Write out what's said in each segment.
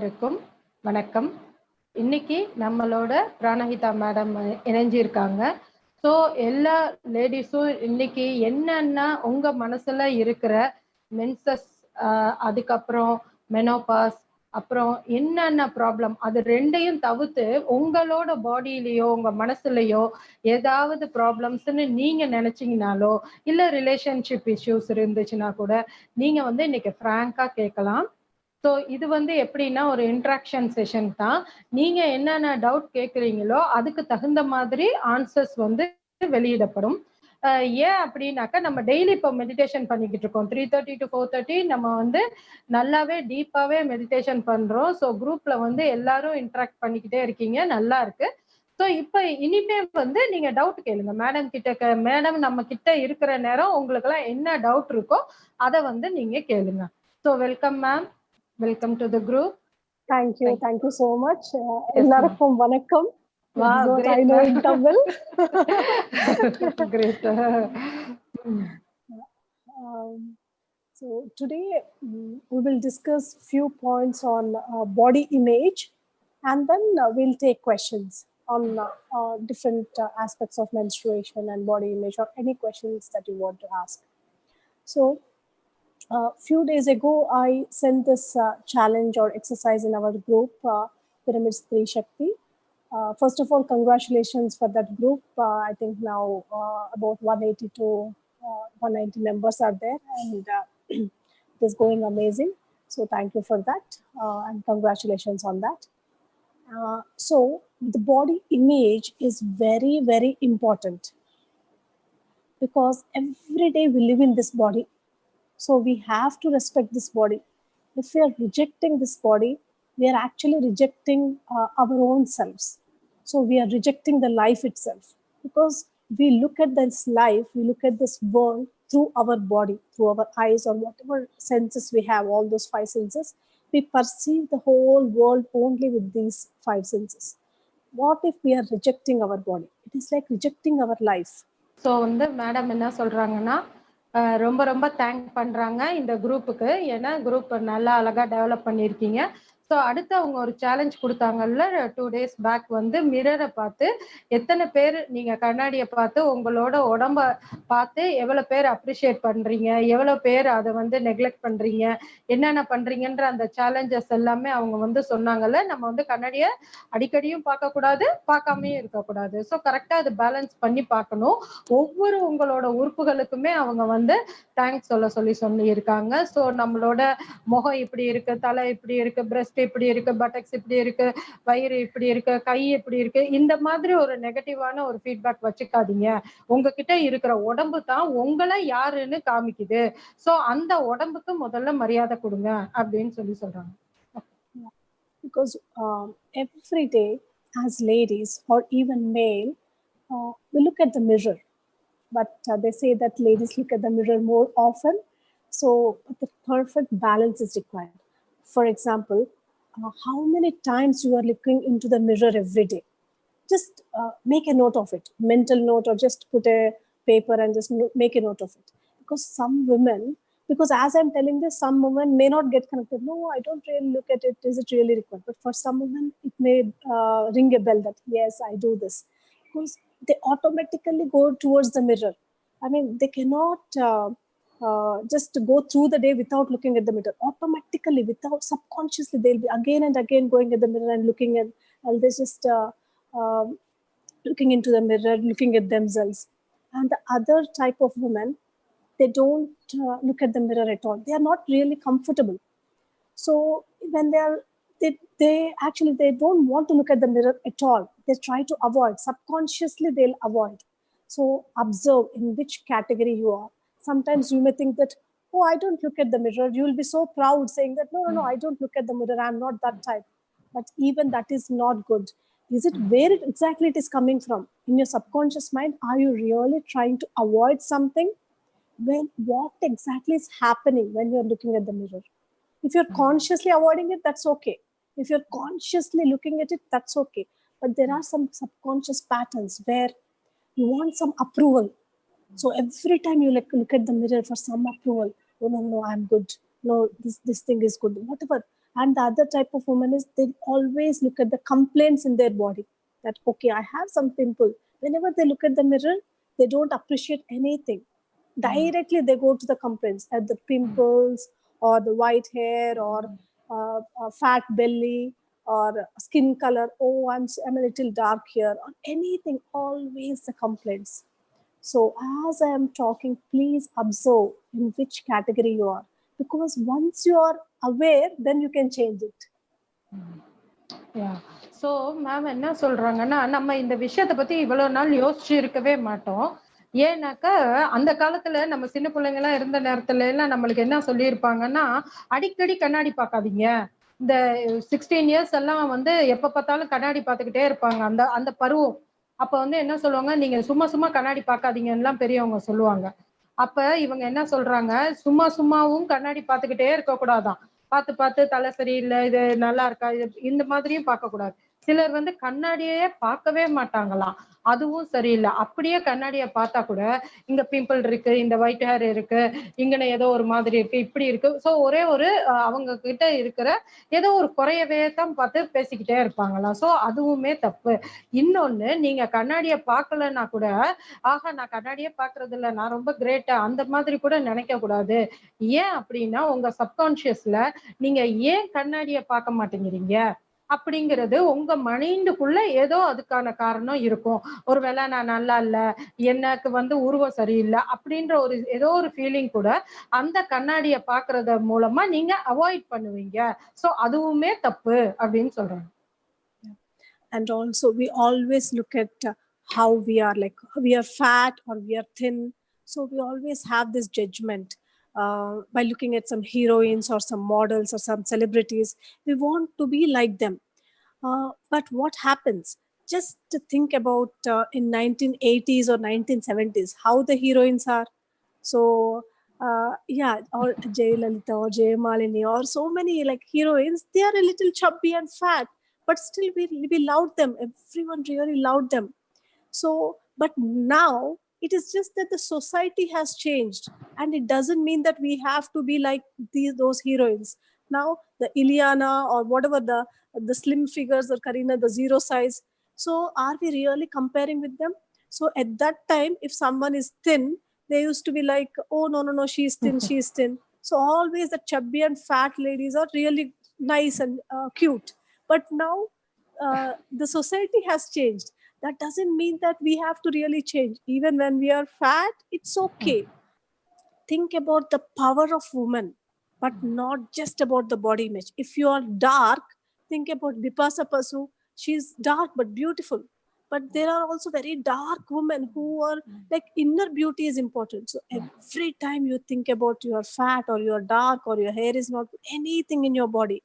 அனைவருக்கும் வணக்கம். இன்னைக்கு நம்மளோட பிராணஹிதா மேடம் இணைஞ்சிருக்காங்க. ஸோ எல்லா லேடிஸும் இன்னைக்கு என்னன்னா உங்க மனசுல இருக்கிற மென்சஸ், அதுக்கப்புறம் மெனோபாஸ், அப்புறம் என்னென்ன ப்ராப்ளம், அது ரெண்டையும் தவிர்த்து உங்களோட பாடியிலயோ உங்க மனசுலயோ ஏதாவது ப்ராப்ளம்ஸ்ன்னு நீங்க நினைச்சீங்கனாலோ இல்ல ரிலேஷன்ஷிப் இஷ்யூஸ் இருந்துச்சுன்னா கூட நீங்க வந்து இன்னைக்கு ஃப்ராங்கா கேட்கலாம். ஸோ இது வந்து எப்படின்னா ஒரு இன்ட்ராக்ஷன் செஷன் தான். நீங்க என்னென்ன டவுட் கேட்குறீங்களோ அதுக்கு தகுந்த மாதிரி ஆன்சர்ஸ் வந்து வெளியிடப்படும். ஏன் அப்படின்னாக்கா நம்ம டெய்லி இப்போ மெடிடேஷன் பண்ணிக்கிட்டு இருக்கோம். 3:30 to 4:30 நம்ம வந்து நல்லாவே டீப்பாவே மெடிடேஷன் பண்றோம். ஸோ குரூப்ல வந்து எல்லாரும் இன்ட்ராக்ட் பண்ணிக்கிட்டே இருக்கீங்க, நல்லா இருக்கு. ஸோ இப்போ இனிமே வந்து நீங்க டவுட் கேளுங்க மேடம் கிட்ட. மேடம் நம்ம கிட்ட இருக்கிற நேரம் உங்களுக்கெல்லாம் என்ன டவுட் இருக்கோ அதை வந்து நீங்க கேளுங்க. So welcome ma'am, welcome to the group. Thank you so much. எல்லாருக்கும் வணக்கம். Wow, great. I know in Tamil. Great. So today we will discuss few points on body image, and then we'll take questions on different aspects of menstruation and body image, or any questions that you want to ask. So few days ago, I sent this challenge or exercise in our group, Pyramid Stree Shakti. First of all, congratulations for that group. I think now about 180 to 190 members are there, and it is going amazing. So thank you for that, and congratulations on that. So the body image is very, very important, because every day we live in this body. So we have to respect this body. If we are rejecting this body, we are actually rejecting our own selves. So we are rejecting the life itself, because we look at this life, we look at this world through our body, through our eyes, or whatever senses we have, all those five senses. We perceive the whole world only with these five senses. What if we are rejecting our body? It is like rejecting our life. So வந்து madam என்ன சொல்றாங்கன்னா, ரொம்ப ரொம்ப thank பண்றாங்க இந்த குரூப்புக்கு. ஏன்னா group நல்லா அழகா டெவலப் பண்ணியிருக்கீங்க. ஸோ அடுத்து அவங்க ஒரு சேலஞ்ச் கொடுத்தாங்கல்ல 2 days பேக், வந்து மிரரை பார்த்து எத்தனை பேர் நீங்க கண்ணாடியை பார்த்து உங்களோட உடம்ப பார்த்து எவ்வளவு பேர் அப்ரிஷியேட் பண்றீங்க, எவ்வளவு பேர் அதை வந்து நெக்லெக்ட் பண்றீங்க, என்னென்ன பண்றீங்கன்ற அந்த சேலஞ்சஸ் எல்லாமே அவங்க வந்து சொன்னாங்கல்ல. நம்ம வந்து கண்ணாடியை அடிக்கடியும் பார்க்க கூடாது, பார்க்காமயும் இருக்கக்கூடாது. ஸோ கரெக்டா அது பேலன்ஸ் பண்ணி பார்க்கணும். ஒவ்வொரு உங்களோட உறுப்புகளுக்குமே அவங்க வந்து தேங்க்ஸ் சொல்லி இருக்காங்க. ஸோ நம்மளோட முகம் இப்படி இருக்கு, தலை இப்படி இருக்கு, பிரஸ்ட் இப்படி இருக்கு, பட்டக்ஸ் இப்படி இருக்கு, வயிறு இப்படி இருக்கு, கை இப்படி இருக்கு, இந்த மாதிரி ஒரு நெகட்டிவான ஒரு ஃபீட்பேக் வச்சுக்காதீங்க. உங்ககிட்ட இருக்கிற உடம்பு தான் உங்களை யாருன்னு காமிக்குது. ஸோ அந்த உடம்புக்கு முதல்ல மரியாதை கொடுங்க அப்படின்னு சொல்றாங்க. Because every day as ladies or even male, we look at the mirror, but they say that ladies look at the mirror more often. So the perfect balance is required. For example, how many times you are looking into the mirror every day? Just make a note of it, mental note, or just put a paper and just make a note of it. Because some women, because as I'm telling this, some women may not get connected. No, I don't really look at it. Is it really required? But for some women, it may ring a bell that yes, I do this. Because they automatically go towards the mirror. I mean, they cannot just go through the day without looking at the mirror. Automatically, without subconsciously, they'll be again and again going at the mirror and looking at, and they just looking into the mirror, looking at themselves. And the other type of women, they don't look at the mirror at all. They are not really comfortable. So when they actually, they don't want to look at the mirror at all. They try to avoid. Subconsciously, they'll avoid. So observe in which category you are. Sometimes you may think that, oh, I don't look at the mirror. You will be so proud saying that, no, I don't look at the mirror. I'm not that type. But even that is not good. Is it where exactly it is coming from? In your subconscious mind, are you really trying to avoid something? What exactly is happening when you're looking at the mirror? If you're consciously avoiding it, that's okay. If you're consciously looking at it, that's okay. But there are some subconscious patterns where you want some approval. So every time you look at the mirror for some approval, oh, no, I'm good. No, this thing is good. Whatever. And the other type of woman is they always look at the complaints in their body. That, okay, I have some pimple. Whenever they look at the mirror, they don't appreciate anything. Directly they go to the complaints at the pimples or the white hair or a fat belly or skin color. Oh, I'm a little dark here, or anything. Always the complaints. So as I am talking, please observe in which category you are, because once you are aware, then you can change it. Yeah. So ma'am என்ன சொல்றாங்கன்னா, நம்ம இந்த விஷயத்தை பத்தி இவ்வளவு நாள் யோசிச்சு இருக்கவே மாட்டோம். ஏன்னாக்கா அந்த காலத்துல நம்ம சின்ன பிள்ளைங்க எல்லாம் இருந்த நேரத்துல எல்லாம் நம்மளுக்கு என்ன சொல்லியிருப்பாங்கன்னா, அடிக்கடி கண்ணாடி பார்க்காதீங்க. இந்த 16 இயர்ஸ் எல்லாம் வந்து எப்ப பார்த்தாலும் கண்ணாடி பார்த்துக்கிட்டே இருப்பாங்க. அந்த அந்த பருவம். அப்ப வந்து என்ன சொல்லுவாங்க, நீங்க சும்மா சும்மா கண்ணாடி பார்க்காதீங்கன்னு பெரியவங்க சொல்லுவாங்க. அப்ப இவங்க என்ன சொல்றாங்க, சும்மா சும்மாவும் கண்ணாடி பார்த்துக்கிட்டே இருக்க கூடாதாம். பார்த்து பார்த்து தலை சரியில்லை, இது நல்லா இருக்கா, இது இந்த மாதிரியும் பார்க்க கூடாது. சிலர் வந்து கண்ணாடியே பார்க்கவே மாட்டாங்களாம். அதுவும் சரியில்லை. அப்படியே கண்ணாடியை பார்த்தா கூட இங்க பிம்பிள் இருக்கு, இந்த ஒயிட் ஹேர் இருக்கு, இங்கன ஏதோ ஒரு மாதிரி இருக்கு, இப்படி இருக்கு. ஸோ ஒரே ஒரு அவங்க கிட்ட இருக்கிற ஏதோ ஒரு குறையவே தான் பார்த்து பேசிக்கிட்டே இருப்பாங்களாம். ஸோ அதுவுமே தப்பு. இன்னொன்னு, நீங்க கண்ணாடியை பார்க்கலன்னா கூட, ஆஹா நான் கண்ணாடியே பார்க்கறது இல்லை, நான் ரொம்ப கிரேட்டா அந்த மாதிரி கூட நினைக்க கூடாது. ஏன் அப்படின்னா, உங்க சப்கான்சியஸ்ல நீங்க ஏன் கண்ணாடிய பார்க்க மாட்டேங்கிறீங்க அப்படிங்கிறது உங்க மைண்டுக்குள்ள ஏதோ அதுக்கான காரணம் இருக்கும். ஒருவேளை நான் நல்லா இல்ல, எனக்கு வந்து உருவம் சரியில்லை அப்படின்ற ஒரு ஏதோ ஒரு ஃபீலிங் கூட அந்த கண்ணாடிய பாக்குறது மூலமா நீங்க அவாய்ட் பண்ணுவீங்க. சோ அதுவுமே தப்பு அப்படின்னு சொல்றாங்க. And also we always look at how we are, like we are fat or we are thin. So we always have this judgment. By looking at some heroines or some models or some celebrities, we want to be like them. But what happens? Just to think about in 1980s or 1970s, how the heroines are. So yeah, or Jayalalitha or Jaymalini or so many like heroines, they are a little chubby and fat, but still we loved them. Everyone really loved them. So, but now it is just that the society has changed, and it doesn't mean that we have to be like those heroines. Now the Ileana or whatever the slim figures, or Karina, the zero size. So are we really comparing with them? So at that time, if someone is thin, they used to be like, oh no, she's thin, she's thin. So always the chubby and fat ladies are really nice and cute. But now the society has changed. That doesn't mean that we have to really change. Even when we are fat, it's okay. Think about the power of women, but not just about the body image. If you are dark, think about Bipasa Pasu. She's dark but beautiful. But there are also very dark women who are like, inner beauty is important. So every time you think about you are fat or you are dark or your hair is not anything in your body,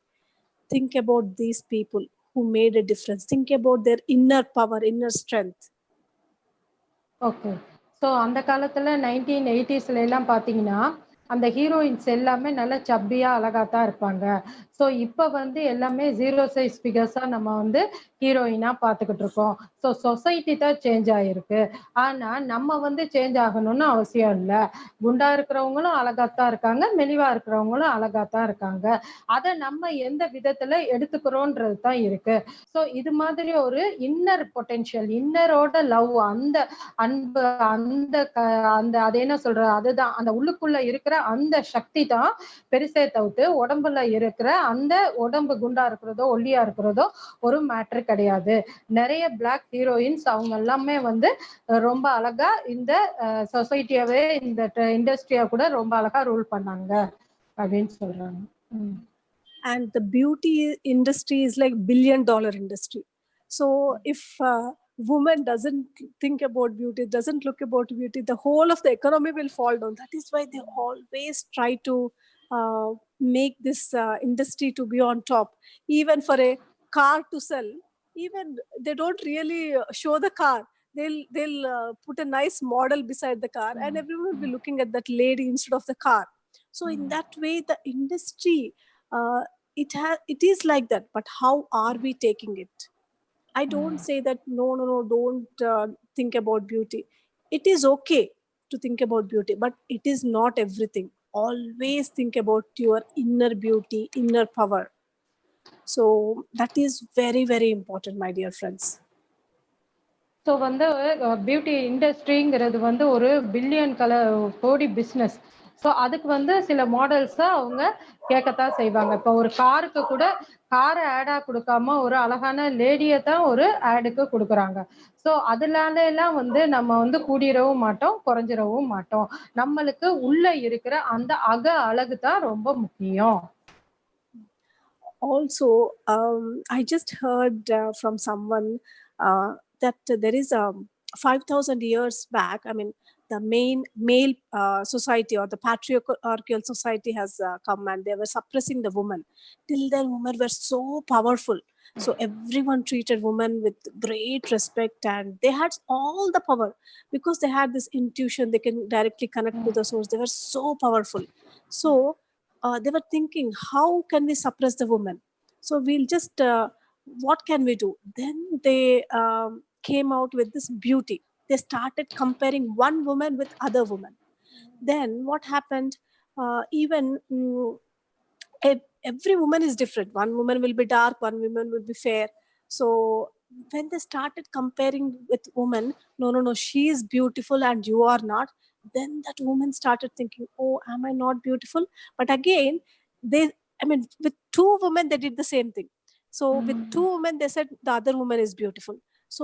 think about these people who made a difference. Think about their inner power, inner strength. Okay. So அந்த காலத்துல 1980ஸ்ல எல்லாம் பாத்தீங்கன்னா, அந்த heroines எல்லாமே நல்ல சப்பியா அழகாத்தான் இருப்பாங்க. So இப்ப வந்து எல்லாமே ஜீரோ சைஸ் ஃபிகர்ஸா நம்ம வந்து ஹீரோயினா பார்த்துக்கிட்டு இருக்கோம். ஸோ சொசைட்டி தான் சேஞ்ச் ஆயிருக்கு. ஆனா நம்ம வந்து சேஞ்ச் ஆகணும்னு அவசியம் இல்லை. குண்டா இருக்கிறவங்களும் அழகாத்தான் இருக்காங்க, மெலிவா இருக்கிறவங்களும் அழகாத்தான் இருக்காங்க. அதை நம்ம எந்த விதத்துல எடுத்துக்கிறோன்றது தான் இருக்கு. ஸோ இது மாதிரி ஒரு இன்னர் பொட்டென்ஷியல், இன்னரோட லவ், அந்த அன்பு, அந்த அந்த அது என்ன சொல்ற, அதுதான் அந்த உள்ளுக்குள்ள இருக்கிற அந்த சக்தி தான் பெருசே தவிர்த்து உடம்புல இருக்கிற அந்த உடம்பு குண்டா இருக்கிறதோ ஒல்லியா இருக்கிறதோ ஒரு மேட்ரு கிடையாது. நிறைய பிளாக் ஹீரோயின்ஸ் அவங்க எல்லாமே வந்து ரொம்ப அழகா இந்த சொசைட்டியாவே, இந்த இண்டஸ்ட்ரியா கூட ரொம்ப அழகா ரூல் பண்ணாங்க அப்படின்னு சொல்றாங்க. And the beauty industry is like $1 billion industry. So if woman doesn't think about beauty, doesn't look about beauty, the whole of the economy will fall down. That is why they always try to make this industry to be on top. Even for a car to sell, even they don't really show the car. They'll put a nice model beside the car, and everyone will be looking at that lady instead of the car. So in that way, the industry, it is like that. But how are we taking it? I don't say that no, don't think about beauty. It is okay to think about beauty, but it is not everything. Always think about your inner beauty, inner power. So that is very, very important, my dear friends. So வந்து beauty இண்டஸ்ட்ரிங்கிறது வந்து ஒரு billion கோடி business. So அதுக்கு வந்து சில மாடல்ஸை அவங்க கேட்கத்தான் செய்வாங்க. இப்போ ஒரு காருக்கு கூட காரை ஆடாக கொடுக்காம ஒரு அழகான லேடியை தான் ஒரு ஆடுக்கு கொடுக்குறாங்க. ஸோ அதனால எல்லாம் வந்து நம்ம வந்து கூடிரவும் மாட்டோம், குறைஞ்சிடவும் மாட்டோம். நம்மளுக்கு உள்ள இருக்கிற அந்த அழகு தான் ரொம்ப முக்கியம். Also, I just heard from someone that there is a 5,000 years back, I mean, the main male society or the patriarchal society has come, and they were suppressing the woman. Till then, women were so powerful. So everyone treated women with great respect, and they had all the power because they had this intuition. They can directly connect to the source. They were so powerful. So they were thinking, how can we suppress the woman? So we'll just what can we do? Then they came out with this beauty. They started comparing one woman with other women. Then what happened? Even every woman is different. One woman will be dark, one woman will be fair. So when they started comparing with women, no, she is beautiful and you are not, then that woman started thinking, oh, am I not beautiful? But again, with two women, they did the same thing. So with two women, they said the other woman is beautiful. So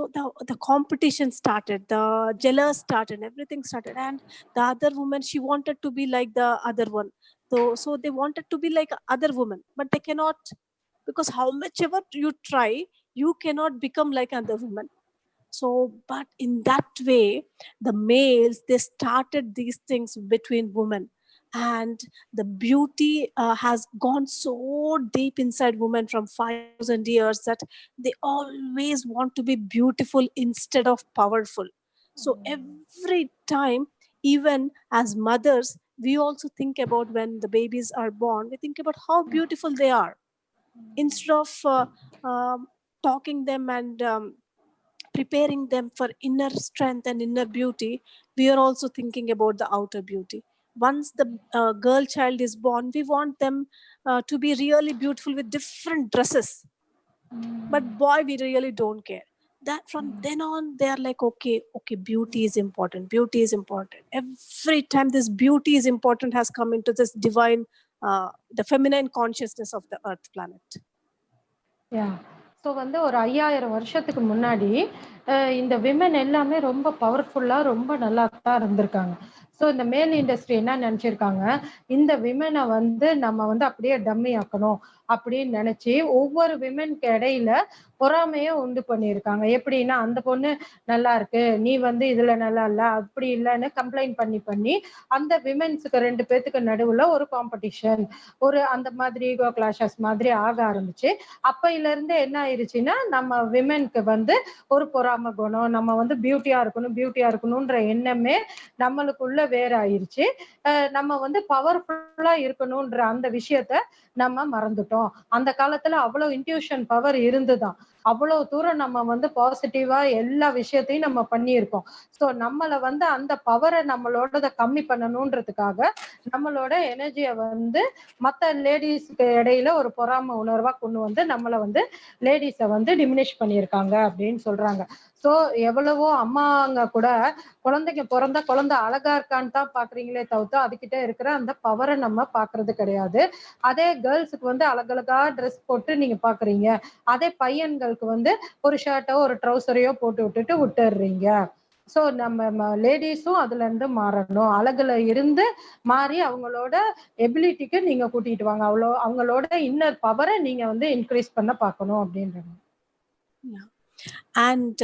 the competition started, the jealous started, everything started. And the other woman, she wanted to be like the other one. So they wanted to be like other women, but they cannot, because how much ever you try, you cannot become like other woman. So, but in that way, the males, they started these things between women, and the beauty has gone so deep inside women from 5,000 years that they always want to be beautiful instead of powerful. So every time, even as mothers, we also think about when the babies are born, we think about how beautiful they are. Instead of talking them and preparing them for inner strength and inner beauty, we are also thinking about the outer beauty. Once the girl child is born, we want them to be really beautiful with different dresses. But boy, we really don't care. That from then on, they are like, okay, beauty is important. Beauty is important. Every time this beauty is important has come into this divine, the feminine consciousness of the earth planet. Yeah. So வந்து ஒரு 5000 வருஷத்துக்கு முன்னாடி இந்த women எல்லாமே ரொம்ப பவர்ஃபுல்லா ரொம்ப நல்லா தான் இருந்திருக்காங்க. ஸோ இந்த மேல் இண்டஸ்ட்ரி என்ன நினைச்சிருக்காங்க, இந்த விமனை வந்து நம்ம வந்து அப்படியே டம்மி ஆக்கணும் அப்படின்னு நினைச்சு ஒவ்வொரு விமனுக்கு இடையில பொறாமைய உண்டு பண்ணியிருக்காங்க. எப்படின்னா, அந்த பொண்ணு நல்லா இருக்கு, நீ வந்து இதுல நல்லா இல்ல, அப்படி இல்லைன்னு கம்ப்ளைண்ட் பண்ணி அந்த விமென்ஸுக்கு 2 பேத்துக்கு நடுவுல ஒரு காம்படிஷன், ஒரு அந்த மாதிரி ஈகோ கிளாஷஸ் மாதிரி ஆக ஆரம்பிச்சு. அப்பையில இருந்து என்ன ஆயிருச்சுன்னா, நம்ம விமென்க்கு வந்து ஒரு பொறாம குணம், நம்ம வந்து பியூட்டியா இருக்கணும்ன்ற எண்ணமே நம்மளுக்குள்ள வேற ஆயிருச்சு. நம்ம வந்து பவர்ஃபுல்லா இருக்கணும்ன்ற அந்த விஷயத்த நம்ம மறந்துட்டோம். அந்த காலத்துல அவ்வளவு இன்ட்யூஷன் பவர் இருந்துதான். அவ்வளவு தூரம் நம்ம வந்து பாசிட்டிவா எல்லா விஷயத்தையும் நம்ம பண்ணியிருக்கோம். ஸோ நம்மள வந்து அந்த பவரை நம்மளோட கம்மி பண்ணணும்ன்றதுக்காக நம்மளோட எனர்ஜியை வந்து மற்ற லேடிஸ்க்கு இடையில ஒரு பொறாம உணர்வா கொண்டு வந்து நம்மளை வந்து லேடிஸை வந்து டிமினிஷ் பண்ணியிருக்காங்க அப்படின்னு சொல்றாங்க. ஸோ எவ்வளவோ அம்மாங்க கூட குழந்தைங்க பிறந்தா குழந்தை அழகா இருக்கான்னு தான் பாக்குறீங்களே தவிர்த்து அதுகிட்ட இருக்கிற அந்த பவரை நம்ம பாக்குறது கிடையாது. அதே கேர்ள்ஸுக்கு வந்து அழகழகா ட்ரெஸ் போட்டு நீங்க பாக்குறீங்க, அதே பையன்களுக்கு வந்து ஒரு ஷர்ட்டோ ஒரு ட்ரௌசரையோ போட்டு விட்டுட்டு விட்டுடுறீங்க. ஸோ நம்ம லேடிஸும் அதுல இருந்து மாறணும். அழகுல இருந்து மாறி அவங்களோட எபிலிட்டிக்கு நீங்க கூட்டிட்டு வாங்க. அவங்களோட இன்னர் பவரை நீங்க வந்து இன்க்ரீஸ் பண்ண பார்க்கணும் அப்படின்றாங்க. And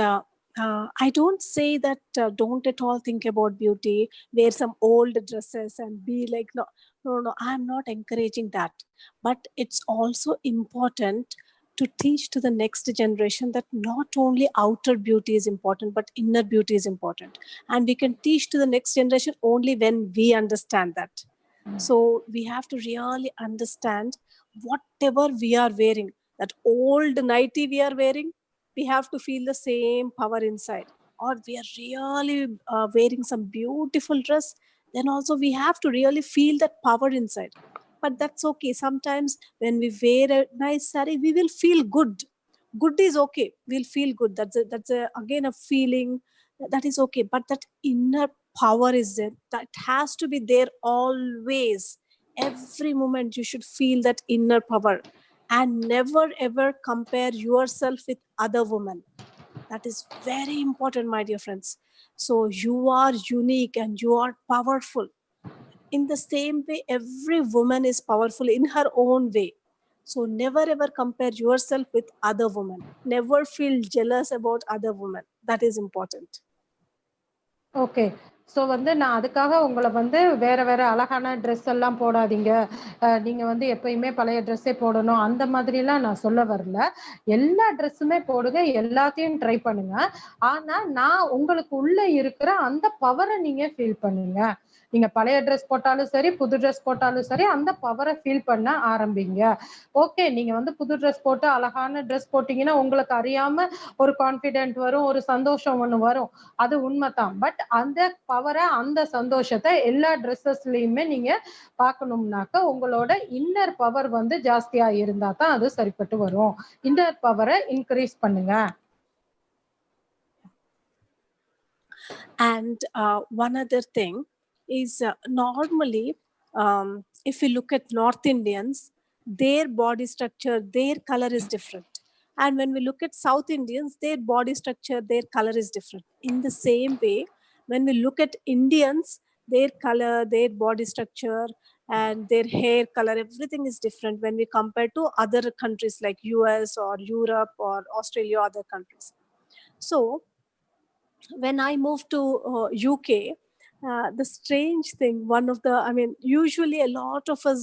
I don't say that don't at all think about beauty, wear some old dresses and be like, no, I'm not encouraging that. But it's also important to teach to the next generation that not only outer beauty is important, but inner beauty is important. And we can teach to the next generation only when we understand that. So we have to really understand whatever we are wearing, that old nightie we are wearing, we have to feel the same power inside. Or we are really wearing some beautiful dress, then also we have to really feel that power inside. but that's okay. Sometimes when we wear a nice saree, we will feel good. Good is okay. We'll feel good. That's again a feeling that is okay. But that inner power is there. That has to be there always. Every moment you should feel that inner power, and never ever compare yourself with other women. That is very important, my dear friends. So you are unique and you are powerful. In the same way, every woman is powerful in her own way. So never ever compare yourself with other women. Never feel jealous about other women. That is important. Okay. So வந்து நான் அதுக்காக உங்கள வந்து வேற வேற அழகான dress எல்லாம் போடாதீங்க. நீங்க வந்து எப்பயுமே பழைய ட்ரெஸ்ஸே போடணும். அந்த மாதிரிலாம் நான் சொல்ல வரல. எல்லா ட்ரெஸ்ஸுமே போடுங்க. எல்லாத்தையும் ட்ரை பண்ணுங்க. ஆனா நான் உங்களுக்கு உள்ள இருக்கிற அந்த பவரை நீங்க ஃபீல் பண்ணுங்க. நீங்க பழைய ட்ரெஸ் போட்டாலும் சரி, புது ட்ரெஸ் போட்டாலும் சரி, அந்த பவரை ஃபீல் பண்ண ஆரம்பிங்க. ஓகே, நீங்க வந்து புது ட்ரெஸ் போட்டு அழகான ட்ரெஸ் போட்டீங்கன்னா உங்களுக்கு அறியாம ஒரு கான்ஃபிடென்ட் வரும், ஒரு சந்தோஷம் ஒண்ணு வரும். அது உண்மைதான். பட் அந்த பவரை, அந்த சந்தோஷத்தை எல்லா ட்ரெஸ்ஸஸ்லயுமே நீங்க பார்க்கணும்னாக்க உங்களோட இன்னர் பவர் வந்து ஜாஸ்தியா இருந்தா தான் அது சரிப்பட்டு வரும். இன்னர் பவரை இன்க்ரீஸ் பண்ணுங்க. And one other thing is normally if you look at North Indians, their body structure, their color is different. And when we look at South Indians, their body structure, their color is different. In the same way, when we look at Indians, their color, their body structure, and their hair color, everything is different when we compare to other countries like US or Europe or Australia or other countries. So when I moved to UK, the strange thing, one of the, I mean, usually a lot of us,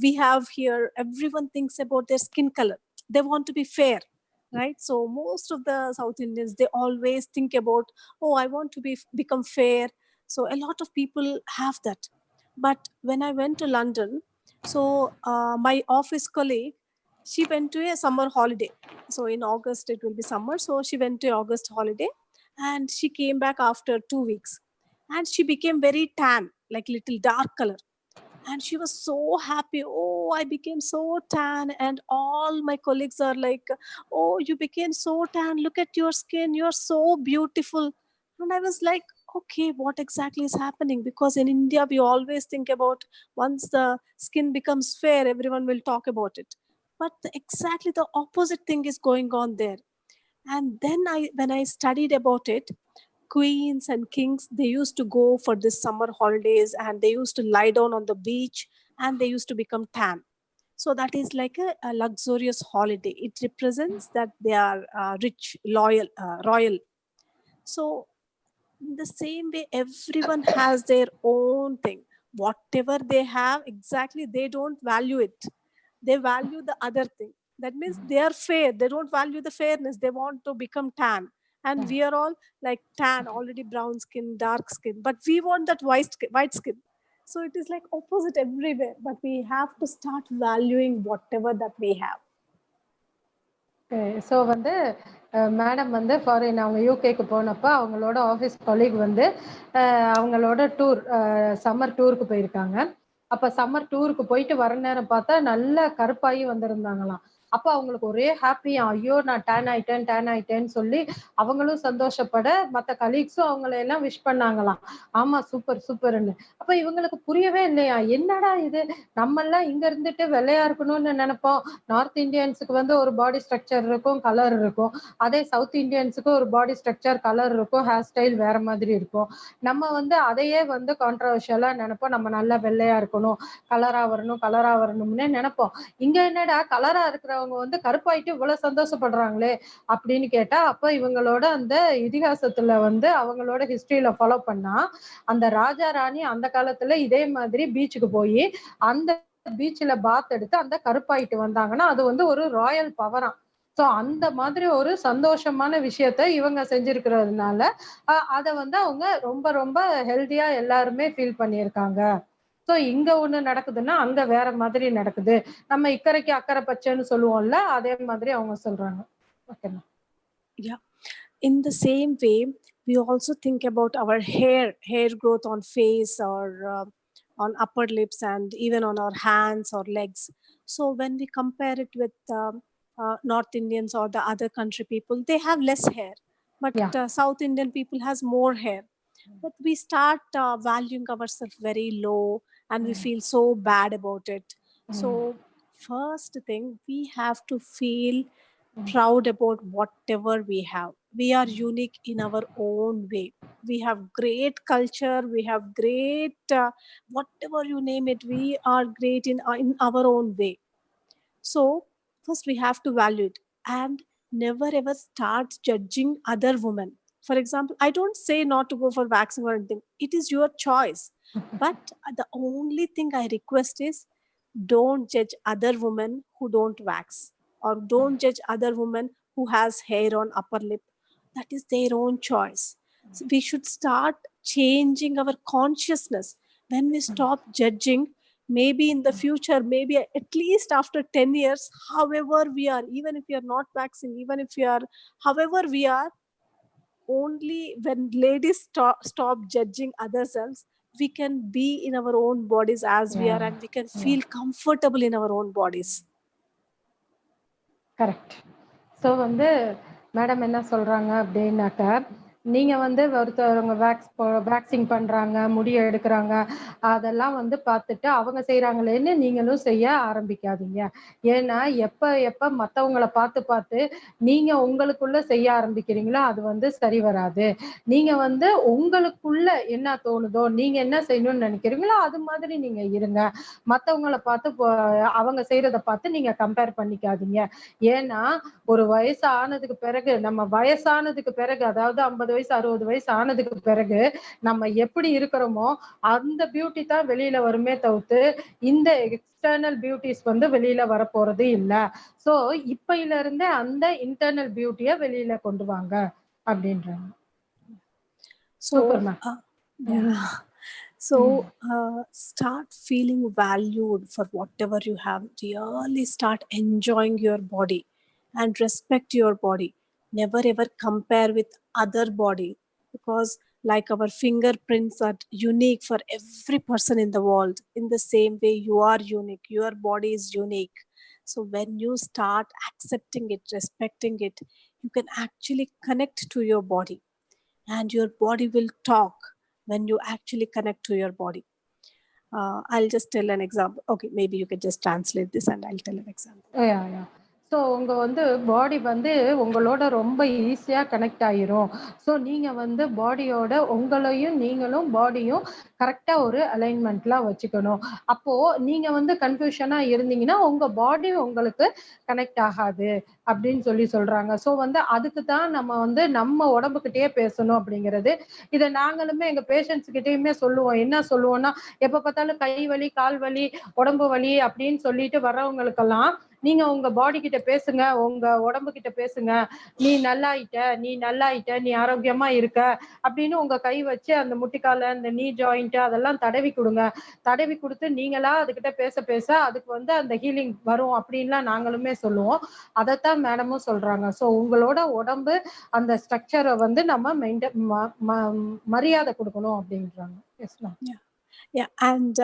we have here, everyone thinks about their skin color. They want to be fair, right? So most of the South Indians, they always think about, oh, I want to become fair. So a lot of people have that. But when I went to London, so my office colleague, she went to a summer holiday. So in August, it will be summer. So she went to August holiday, and she came back after 2 weeks, and she became very tan, like little dark color. And she was so happy. Oh, I became so tan. And all my colleagues are like, oh, you became so tan, look at your skin, you're so beautiful. And I was like, okay, what exactly is happening? Because in India, we always think about, once the skin becomes fair, everyone will talk about it. But exactly the opposite thing is going on there. And then when I studied about it, queens and kings, they used to go for this summer holidays, and they used to lie down on the beach, and they used to become tan. So that is like a luxurious holiday. It represents that they are rich, loyal, royal. So in the same way, everyone has their own thing. Whatever they have, exactly, they don't value it. They value the other thing. That means they are fair. They don't value the fairness. They want to become tan. And we are all like tan, already brown skin, dark skin. But we want that white skin. So it is like opposite everywhere. But we have to start valuing whatever that we have. So வந்து madam வந்து foreign, அவங்க யூகேக்கு போனப்போ அவங்களோட office colleague வந்து அவங்களோட tour, summer டூருக்கு போயிருக்காங்க. அப்போ சம்மர் டூருக்கு போயிட்டு வர நேரம் பார்த்தா நல்லா கருப்பாகி வந்திருந்தாங்களாம். அப்போ அவங்களுக்கு ஒரே ஹாப்பியா, ஐயோ நான் டேன் ஆயிட்டேன்னு சொல்லி அவங்களும் சந்தோஷப்பட, மற்ற கலீக்ஸும் அவங்கள எல்லாம் விஷ் பண்ணாங்களாம். ஆமா, சூப்பர்ன்னு. அப்ப இவங்களுக்கு புரியவே இல்லையா, என்னடா இது, நம்ம எல்லாம் இங்க இருந்துட்டு வெள்ளையா இருக்கணும்னு நினைப்போம். நார்த் இந்தியன்ஸுக்கு வந்து ஒரு பாடி ஸ்ட்ரக்சர் இருக்கும், கலர் இருக்கும். அதே சவுத் இந்தியன்ஸுக்கு ஒரு பாடி ஸ்ட்ரக்சர், கலர் இருக்கும், ஹேர் ஸ்டைல் வேற மாதிரி இருக்கும். நம்ம வந்து அதையே வந்து கான்ட்ரவர்ஷியலா நினைப்போம். நம்ம நல்லா வெள்ளையா இருக்கணும், கலரா வரணும்னே நினைப்போம். இங்க என்னடா கலரா இருக்கிறவங்க வந்து கருப்பாயிட்டு இவ்வளவு சந்தோஷப்படுறாங்களே அப்படின்னு கேட்டா, அப்ப இவங்களோட அந்த இதிகாசத்துல வந்து அவங்களோட ஹிஸ்டரியில ஃபாலோ பண்ணா, அந்த ராஜா ராணி அந்த காலத்துல இதே மாதிரி பீச்சுக்கு போய் அந்த பீச்ல பாத் எடுத்து அந்த கருப்பாயிட்டு வந்தாங்கன்னா அது வந்து ஒரு ராயல் பவரா. சோ அந்த மாதிரி ஒரு சந்தோஷமான விஷயத்த இவங்க செஞ்சிருக்கிறதுனால அத வந்து அவங்க ரொம்ப ரொம்ப ஹெல்தியா எல்லாருமே ஃபீல் பண்ணியிருக்காங்க. சோ இங்க ஒண்ணு நடக்குதுன்னா அங்க வேற மாதிரி நடக்குது. நம்ம இக்கரைக்கு அக்கறை பச்சைன்னு சொல்லுவோம்ல, அதே மாதிரி அவங்க சொல்றாங்க. ஓகேண்ணா. Yeah. In the same way, we also think about our hair growth on face, or on upper lips and even on our hands or legs. So when we compare it with North Indians or the other country people, they have less hair, but Yeah. South Indian people has more hair. But we start valuing ourselves very low, and we feel so bad about it. So first thing, we have to feel proud about whatever we have. We are unique in our own way. We have great culture, we have great whatever you name it, we are great in our own way. So first we have to value it, and never ever start judging other women. For example, I don't say not to go for vaccine or anything. It is your choice. But the only thing I request is, don't judge other women who don't wax, or don't judge other women who has hair on upper lip. That is their own choice. So we should start changing our consciousness. When we stop judging, maybe in the future, maybe at least after 10 years, however we are, even if we are not vaccinated, even if we are however we are, only when ladies stop judging others, we can be in our own bodies as we are, and we can feel comfortable in our own bodies. Correct. So வந்து madam என்ன சொல்றாங்க அப்படின்னாக்கா, நீங்க வந்து ஒருத்தவங்க waxing பண்றாங்க, முடி எடுக்கிறாங்க, அதெல்லாம் வந்து பார்த்துட்டு அவங்க செய்யறாங்களேன்னு நீங்களும் செய்ய ஆரம்பிக்காதீங்க. ஏன்னா எப்ப மற்றவங்கள பார்த்து நீங்க உங்களுக்குள்ள செய்ய ஆரம்பிக்கிறீங்களோ அது வந்து சரி வராது. நீங்க வந்து உங்களுக்குள்ள என்ன தோணுதோ, நீங்க என்ன செய்யணும்னு நினைக்கிறீங்களோ அது மாதிரி நீங்க இருங்க. மற்றவங்கள பார்த்து அவங்க செய்யறத பார்த்து நீங்க கம்பேர் பண்ணிக்காதீங்க. ஏன்னா ஒரு வயசு ஆனதுக்கு பிறகு, நம்ம வயசானதுக்கு பிறகு, அதாவது 50 வயசு 60 வயசு ஆனதுக்கு பிறகு நம்ம எப்படி இருக்கிறோமோ அந்த பியூட்டி தான் வெளியில வருமே தவிர்த்து இந்த எக்ஸ்டர்னல் பியூட்டிஸ் வந்து வெளியில வரப்போறது இல்ல. சோ இப்பையில இருந்தே அந்த இன்டர்னல் பியூட்டிய வெளியில கொண்டு வாங்க அப்படின்றாங்க. Super ma'am. So start feeling valued for whatever you have. Really start enjoying your body and respect your body. Never ever compare with other body, because like our fingerprints are unique for every person in the world, in the same way you are unique, your body is unique. So when you start accepting it, respecting it, you can actually connect to your body, and your body will talk when you actually connect to your body. I'll just tell an example. Okay, maybe you can just translate this and I'll tell an example. Yeah. So உங்க வந்து பாடி வந்து உங்களோட ரொம்ப ஈஸியா connect ஆயிரும். So நீங்க வந்து பாடியோட உங்களையும் நீங்களும் பாடியும் கரெக்டா ஒரு அலைன்மெண்ட்ல வச்சுக்கணும். அப்போ நீங்க வந்து கன்ஃபியூஷனா இருந்தீங்கன்னா உங்க பாடி உங்களுக்கு கனெக்ட் ஆகாது அப்படின்னு சொல்றாங்க. ஸோ வந்து அதுக்கு தான் நம்ம வந்து நம்ம உடம்புகிட்டயே பேசணும் அப்படிங்கிறது. இதை நாங்களுமே எங்க பேஷண்ட்ஸ் கிட்டயுமே சொல்லுவோம். என்ன சொல்லுவோம்னா, எப்ப பார்த்தாலும் கை வலி, கால் வலி, உடம்பு வலி அப்படின்னு சொல்லிட்டு வர்றவங்களுக்கெல்லாம் நீங்க உங்க பாடி கிட்ட பேசுங்க, உங்க உடம்பு கிட்ட பேசுங்க. நீ நல்லாயிட்ட, நீ ஆரோக்கியமா இருக்க அப்படின்னு உங்க கை வச்சு அந்த முட்டிக்கால, அந்த நீ ஜாயிண்ட் அதெல்லாம் தடவி கொடுங்க. தடவி கொடுத்து நீங்களா அதுகிட்ட பேச அதுக்கு வந்து அந்த ஹீலிங் வரும் அப்படின்லாம் நாங்களுமே சொல்லுவோம். அதைத்தான் மேடமும் சொல்றாங்க. ஸோ உங்களோட உடம்பு அந்த ஸ்ட்ரக்சரை வந்து நம்ம மரியாதை கொடுக்கணும் அப்படின்றாங்க. Yes ma'am. Yeah, and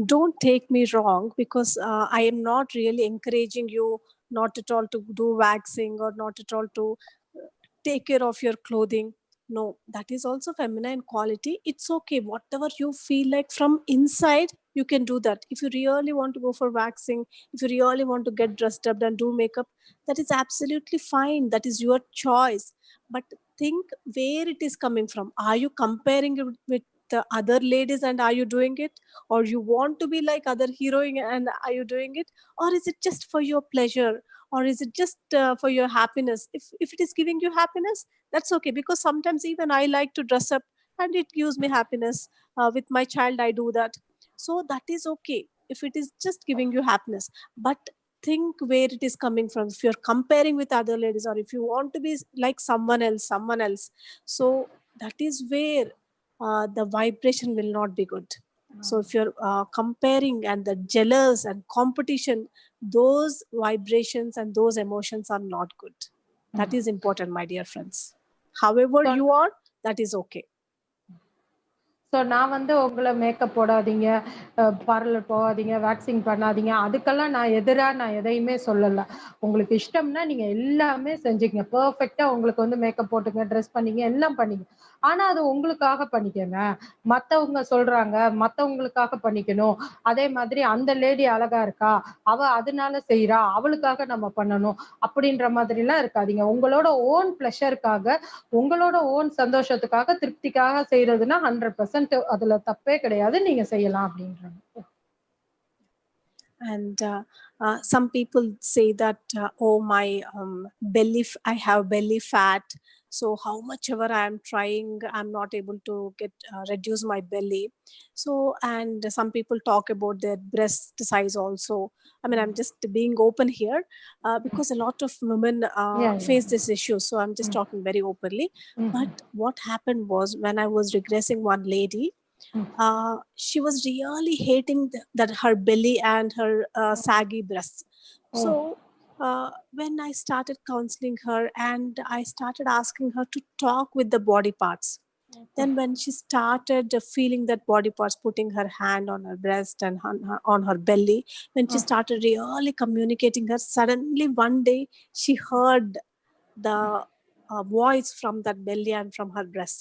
don't take me wrong, because I am not really encouraging you not at all to do waxing or not at all to take care of your clothing. No, that is also feminine quality. It's okay. Whatever you feel like from inside, you can do that. If you really want to go for waxing, if you really want to get dressed up and do makeup, that is absolutely fine. That is your choice. But think where it is coming from. Are you comparing it with the other ladies and are you doing it, or you want to be like other heroine and are you doing it, or is it just for your pleasure, or is it just for your happiness? If it is giving you happiness, that's okay, because sometimes even I like to dress up and it gives me happiness. With my child I do that, so that is okay if it is just giving you happiness. But think where it is coming from. If you're comparing with other ladies, or if you want to be like someone else, so that is where the vibration will not be good. So if you're comparing and the jealous and competition, those vibrations and those emotions are not good. That is important, my dear friends. However you are, that is okay. So நான் வந்து உங்களை makeup போடாதீங்க, parlour போகாதீங்க, waxing பண்ணாதீங்க, அதுக்கெல்லாம் நான் எதையுமே சொல்லல. உங்களுக்கு இஷ்டம்னா நீங்க எல்லாமே செஞ்சுக்கங்க. பெர்ஃபெக்ட்டா உங்களுக்கு வந்து மேக்கப் போட்டுங்க, ட்ரெஸ் பண்ணீங்க, எல்லாம் பண்ணீங்க. ஆனா அது உங்களுக்காக பண்ணிக்கங்க. மத்தவங்க சொல்றாங்க, மத்தவங்களுக்காக பண்ணிக்கணும். அதே மாதிரி அந்த லேடி அழகா இருக்கா, அவ அதனால செய்றா, அவளுக்காக நம்ம பண்ணணும். அப்படின்ற மாதிரிலாம் இருக்காதீங்க. உங்களோட ஓன் ப்ளஷருக்காக, உங்களோட ஓன் சந்தோஷத்துக்காக, திருப்திக்காக செய்றதுன்னா 100% அதுல தப்பே கிடையாது. நீங்க செய்யலாம் அப்படின்றாங்க. And some people say that, oh, my I have belly fat. So how much ever I am trying, I'm not able to get reduce my belly. So, and some people talk about their breast size also. I mean, I'm just being open here because a lot of women Yeah, face yeah. this issue. So I'm just talking very openly. But what happened was, when I was regressing one lady, she was really hating that her belly and her saggy breasts. So when I started counseling her and I started asking her to talk with the body parts, then when she started feeling that body parts, putting her hand on her breast and on her belly, when she started really communicating her, suddenly one day she heard the voice from that belly and from her breast.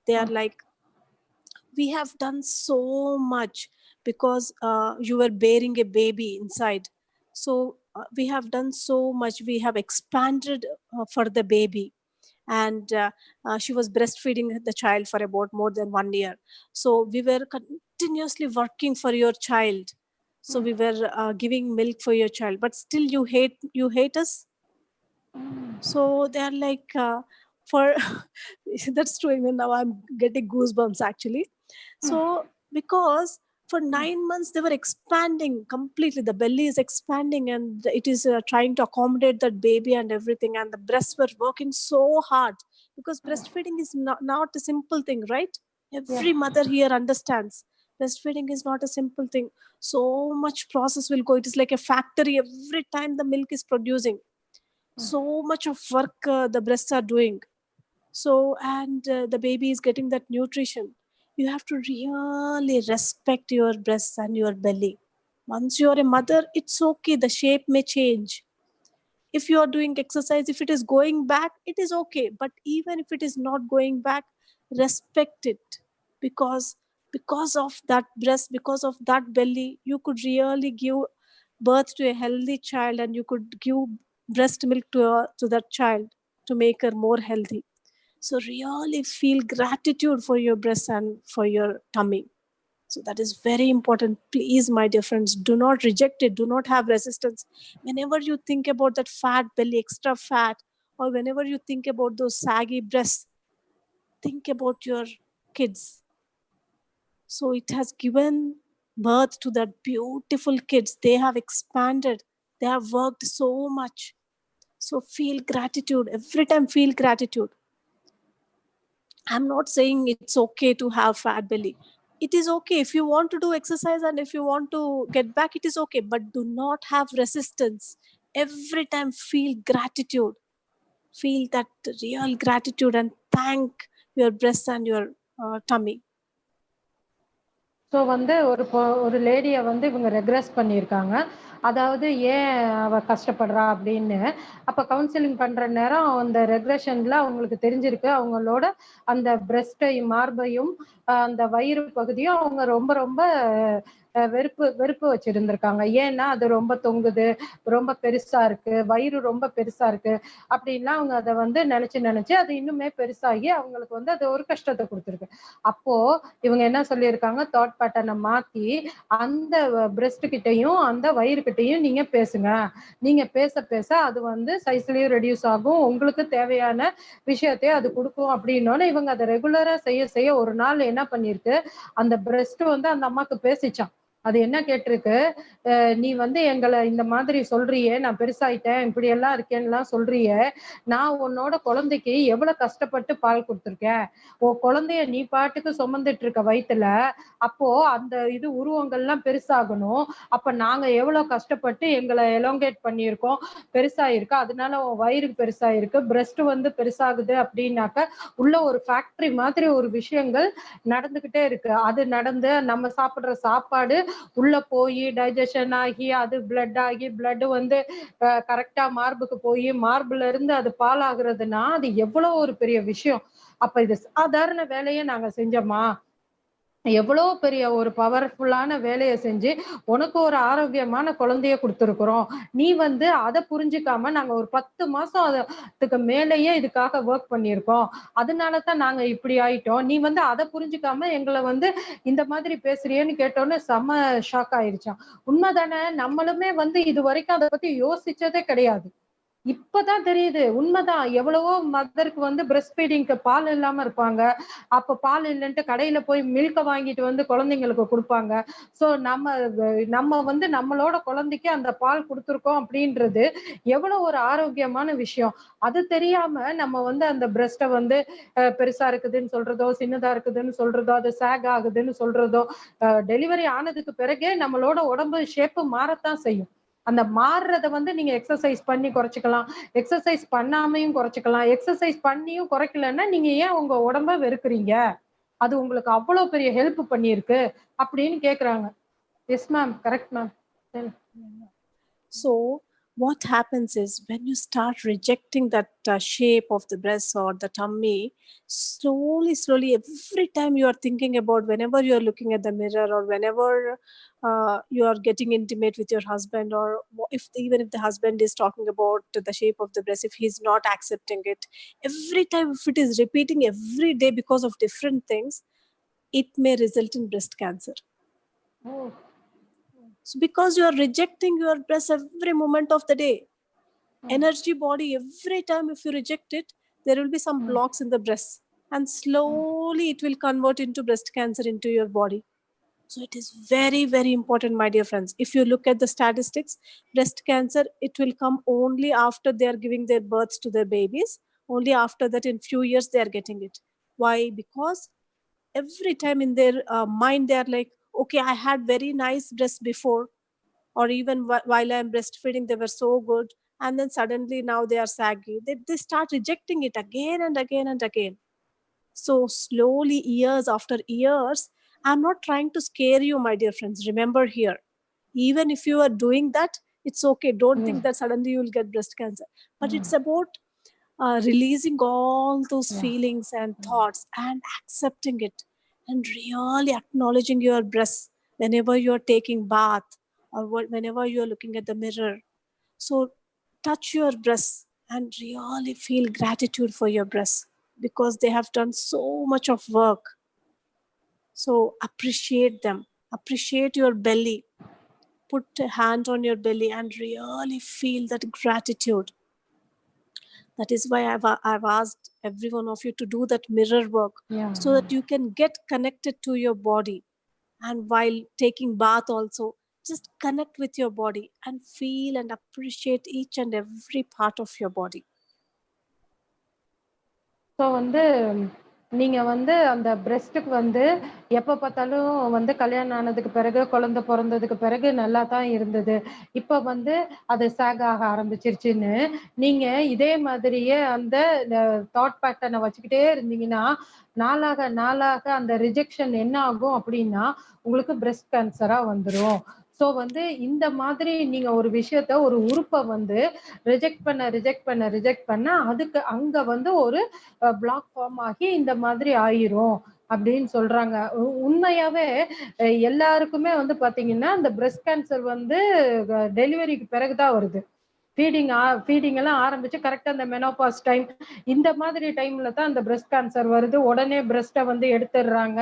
They are like, we have done so much because you were bearing a baby inside. So we have done so much. We have expanded for the baby. And she was breastfeeding the child for about more than 1 year. So we were continuously working for your child. So we were giving milk for your child, but still you hate us. So they're like, for that's true. Even now I'm getting goosebumps actually. So because for 9 months they were expanding completely, the belly is expanding and it is trying to accommodate that baby and everything, and the breasts were working so hard because breastfeeding is not a simple thing, right? Every mother here understands breastfeeding is not a simple thing. So much process will go. It is like a factory. Every time the milk is producing, so much of work the breasts are doing. So, and the baby is getting that nutrition. You have to really respect your breasts and your belly. Once you are a mother, it's okay, the shape may change. If you are doing exercise, if it is going back, it is okay. But even if it is not going back, respect it, because of that breast, because of that belly, you could really give birth to a healthy child, and you could give breast milk to that child to make her more healthy. So really feel gratitude for your breast and for your tummy. So that is very important. Please, my dear friends, do not reject it. Do not have resistance. Whenever you think about that fat belly, extra fat, or whenever you think about those saggy breasts, think about your kids. So it has given birth to that beautiful kids. They have expanded. They have worked so much. So feel gratitude. Every time feel gratitude. I'm not saying it's okay to have fat belly. It is okay if you want to do exercise and if you want to get back, it is okay. But do not have resistance. Every time feel gratitude. Feel that real gratitude and thank your breast and your tummy. So வந்து ஒரு லேடிய வந்து இவங்க regress பண்ணியிருக்காங்க. அதாவது ஏன் அவ கஷ்டப்படுறா அப்படின்னு. அப்ப கவுன்சிலிங் பண்ற நேரம் அந்த ரெக்ரெஷன்ல அவங்களுக்கு தெரிஞ்சிருக்கு. அவங்களோட அந்த பிரஸ்ட்டையும் மார்பையும் அந்த வயிறு பகுதியும் அவங்க ரொம்ப ரொம்ப வெறுப்பு வச்சிருந்திருக்காங்க. ஏன்னா அது ரொம்ப தொங்குது, ரொம்ப பெருசா இருக்கு, வயிறு ரொம்ப பெருசா இருக்கு அப்படின்லாம் அவங்க அதை வந்து நினைச்சு அது இன்னுமே பெருசாகி அவங்களுக்கு வந்து அது ஒரு கஷ்டத்தை கொடுத்துருக்கு. அப்போ இவங்க என்ன சொல்லியிருக்காங்க, தாட் பேட்டர்னை மாத்தி அந்த பிரெஸ்ட் கிட்டையும் அந்த வயிறு கிட்டையும் நீங்க பேசுங்க. நீங்க பேச பேச அது வந்து சைஸ்லயும் ரெடியூஸ் ஆகும், உங்களுக்கு தேவையான விஷயத்தையும் அது கொடுக்கும் அப்படின்னோட இவங்க அதை ரெகுலரா செய்ய செய்ய ஒரு நாள் என்ன பண்ணிருக்கு, அந்த பிரெஸ்ட் வந்து அந்த அம்மாக்கு பேசிச்சான். அது என்ன கேட்டிருக்கு, நீ வந்து எங்களை இந்த மாதிரி சொல்றியே, நான் பெருசாயிட்டேன் இப்படி எல்லாம் இருக்கேன்னுலாம் சொல்றியே, நான் உன்னோட குழந்தைக்கு எவ்வளவு கஷ்டப்பட்டு பால் கொடுத்துருக்கேன். உன் குழந்தைய நீ பாட்டுக்கு சுமந்துட்டு இருக்க வயித்துல, அப்போ அந்த இது உருவங்கள்லாம் பெருசாகணும். அப்ப நாங்க எவ்வளவு கஷ்டப்பட்டு எங்களை எலோங்கேட் பண்ணியிருக்கோம், பெருசாயிருக்கு, அதனால உன் வயிறு பெருசாயிருக்கு, பிரஸ்ட் வந்து பெருசாகுது அப்படின்னாக்க உள்ள ஒரு ஃபேக்டரி மாதிரி ஒரு விஷயங்கள் நடந்துகிட்டே இருக்கு. அது நடந்து நம்ம சாப்பிடுற சாப்பாடு உள்ள போய் டைஜஷன் ஆகி அது பிளட் ஆகி பிளட் வந்து கரெக்டா மார்புக்கு போய் மார்புல இருந்து அது பால் ஆகுறதுன்னா அது எவ்வளவு ஒரு பெரிய விஷயம். அப்ப இது சாதாரண வேலையை நாங்க செஞ்சோமா? எவ்வளோ பெரிய ஒரு பவர்ஃபுல்லான வேலையை செஞ்சு உனக்கு ஒரு ஆரோக்கியமான குழந்தைய கொடுத்துருக்குறோம். நீ வந்து அதை புரிஞ்சுக்காம நாங்க ஒரு 10 மாசம் அதுக்கு மேலேயே இதுக்காக ஒர்க் பண்ணியிருக்கோம். அதனால தான் நாங்க இப்படி ஆயிட்டோம். நீ வந்து அதை புரிஞ்சுக்காம எங்களை வந்து இந்த மாதிரி பேசுறியேன்னு கேட்டோன்னே செம்ம ஷாக் ஆயிருச்சான். உண்மைதானே, நம்மளுமே வந்து இது வரைக்கும் அதை பத்தி யோசிச்சதே கிடையாது. இப்பதான் தெரியுது. உண்மைதான். எவ்வளவோ மதருக்கு வந்து பிரஸ்ட் ஃபீடிங்க்கு பால் இல்லாம இருப்பாங்க. அப்ப பால் இல்லன்ட்டு கடையில போய் மில்க்க வாங்கிட்டு வந்து குழந்தைங்களுக்கு குடுப்பாங்க. சோ நம்ம வந்து நம்மளோட குழந்தைக்கு அந்த பால் குடுத்துருக்கோம் அப்படின்றது எவ்வளவு ஒரு ஆரோக்கியமான விஷயம். அது தெரியாம நம்ம வந்து அந்த பிரஸ்ட்ட வந்து பெருசா இருக்குதுன்னு சொல்றதோ, சின்னதா இருக்குதுன்னு சொல்றதோ, அது சாக் ஆகுதுன்னு சொல்றதோ, டெலிவரி ஆனதுக்கு பிறகே நம்மளோட உடம்பு ஷேப் மாறத்தான் செய்யும். அந்த மாறுறத வந்து நீங்க எக்ஸர்சைஸ் பண்ணி குறைச்சுக்கலாம். எக்ஸர்சைஸ் பண்ணாமையும் குறைச்சுக்கலாம். எக்ஸர்சைஸ் பண்ணியும் குறைக்கலன்னா, நீங்க ஏன் உங்க உடம்ப வெறுக்குறீங்க? அது உங்களுக்கு அவ்வளோ பெரிய ஹெல்ப் பண்ணியிருக்கு அப்படின்னு கேட்குறாங்க. Yes ma'am. Correct ma'am. So what happens is when you start rejecting that shape of the breast or the tummy, slowly every time you are thinking about, whenever you are looking at the mirror or whenever you are getting intimate with your husband, or even if the husband is talking about the shape of the breast, if he's not accepting it, every time if it is repeating every day because of different things, it may result in breast cancer. Oh. So because you are rejecting your breast every moment of the day, energy body, every time if you reject it, there will be some blocks in the breast, and slowly it will convert into breast cancer into your body. So it is very, very important, my dear friends. If you look at the statistics, breast cancer, it will come only after they are giving their births to their babies. Only after that, in few years, they are getting it. Why? Because every time in their mind, they are like, okay, I had very nice breasts before, or even while I'm breastfeeding, they were so good. And then suddenly now they are saggy. They start rejecting it again and again and again. So slowly, years after years, I'm not trying to scare you, my dear friends. Remember here, even if you are doing that, it's okay. Don't think that suddenly you'll get breast cancer. But it's about releasing all those feelings and thoughts and accepting it, and really acknowledging your breasts whenever you're taking bath, or whenever you're looking at the mirror. So touch your breasts and really feel gratitude for your breasts, because they have done so much of work. So appreciate them. Appreciate your belly. Put a hand on your belly and really feel that gratitude. That is why I've asked every one of you to do that mirror work, so that you can get connected to your body. And while taking bath also, just connect with your body and feel and appreciate each and every part of your body. So வந்து நீங்க வந்து அந்த பிரஸ்ட்டுக்கு வந்து எப்ப பார்த்தாலும் வந்து கல்யாணம் ஆனதுக்கு பிறகு, குழந்தை பிறந்ததுக்கு பிறகு நல்லா தான் இருந்தது. இப்ப வந்து அது சாக் ஆக ஆரம்பிச்சிருச்சுன்னு, நீங்க இதே மாதிரியே அந்த தாட் பேட்டர்னை வச்சுக்கிட்டே இருந்தீங்கன்னா, நாளாக நாளாக அந்த ரிஜெக்ஷன் என்ன ஆகும் அப்படின்னா, உங்களுக்கு பிரஸ்ட் கேன்சரா வந்துரும். ஸோ வந்து இந்த மாதிரி நீங்க ஒரு விஷயத்த, ஒரு உறுப்ப வந்து ரிஜெக்ட் பண்ண அதுக்கு அங்க வந்து ஒரு பிளாக் ஃபார்ம் ஆகி இந்த மாதிரி ஆயிரும் அப்படின்னு சொல்றாங்க. உண்மையாவே எல்லாருக்குமே வந்து பாத்தீங்கன்னா இந்த பிரஸ்ட் கேன்சர் வந்து டெலிவரிக்கு பிறகுதான் வருது. ஃபீடிங் எல்லாம் ஆரம்பிச்சு கரெக்டா அந்த மெனோபாஸ் டைம், இந்த மாதிரி டைம்ல தான் அந்த பிரஸ்ட் கேன்சர் வருது. உடனே பிரஸ்ட்டை வந்து எடுத்துடுறாங்க.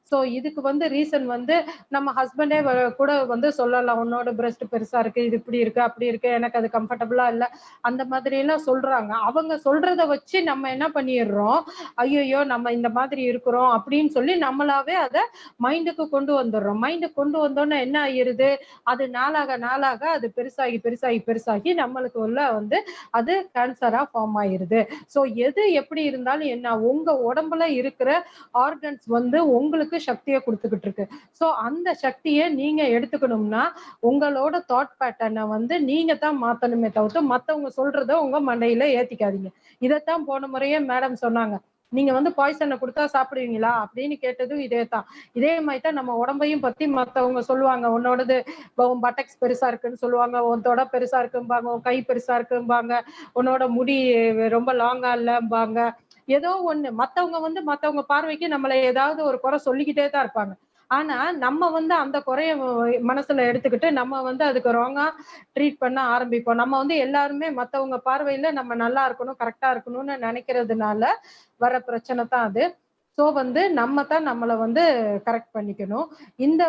ஸோ இதுக்கு வந்து ரீசன் வந்து நம்ம ஹஸ்பண்டே கூட வந்து சொல்லலாம், உன்னோட பிரஸ்ட் பெருசா இருக்கு, இது இப்படி இருக்கு அப்படி இருக்கு, எனக்கு அது கம்ஃபர்டபுளா இல்லை, அந்த மாதிரி எல்லாம் சொல்றாங்க. அவங்க சொல்றத வச்சு நம்ம என்ன பண்ணிடுறோம், ஐயோ நம்ம இந்த மாதிரி இருக்கிறோம் அப்படின்னு சொல்லி நம்மளாவே அதை மைண்டுக்கு கொண்டு வந்துடுறோம். மைண்டுக்கு கொண்டு வந்தோன்னா என்ன ஆயிருது, அது நாளாக நாளாக அது பெருசாகி பெருசாகி பெருசாகி நம்மளுக்கு உள்ள வந்து அது கேன்சரா ஃபார்ம் ஆயிருது. ஸோ எது எப்படி இருந்தாலும் என்ன, உங்க உடம்புல இருக்கிற ஆர்கன்ஸ் வந்து உங்களுக்கு சக்தியை கொடுத்துக்கிட்டு இருக்கு. ஸோ அந்த சக்தியை நீங்க எடுத்துக்கணும்னா உங்களோட தாட் பேட்டர்னை வந்து நீங்க தான் மாத்தணுமே தவிர்த்து மத்தவங்க சொல்றத உங்க மண்டையில ஏத்திக்காதீங்க. இதைத்தான் போன முறையே மேடம் சொன்னாங்க, நீங்க வந்து பாய்சனை கொடுத்தா சாப்பிடுவீங்களா அப்படின்னு கேட்டதும் இதே தான். இதே மாதிரி தான் நம்ம உடம்பையும் பத்தி மத்தவங்க சொல்லுவாங்க, உன்னோடது உன் பட்டக்ஸ் பெருசா இருக்குன்னு சொல்லுவாங்க, உன் தொட பெருசா இருக்கும்பாங்க, உன் கை பெருசா இருக்கும்பாங்க, உன்னோட முடி ரொம்ப லாங்கா இல்லம்பாங்க. ஏதோ ஒண்ணு மத்தவங்க வந்து மத்தவங்க பார்வைக்கு நம்மள ஏதாவது ஒரு குறை சொல்லிக்கிட்டே தான் இருப்பாங்க. ஆனா நம்ம வந்து அந்த குறைய மனசுல எடுத்துக்கிட்டு நம்ம வந்து அதுக்கு ராங்கா ட்ரீட் பண்ண ஆரம்பிப்போம். நம்ம வந்து எல்லாருமே மத்தவங்க பார்வையில நம்ம நல்லா இருக்கணும், கரெக்டா இருக்கணும்னு நினைக்கிறதுனால வர பிரச்சனை தான் அது. சோ வந்து நம்ம தான் நம்மள வந்து கரெக்ட் பண்ணிக்கணும். இந்த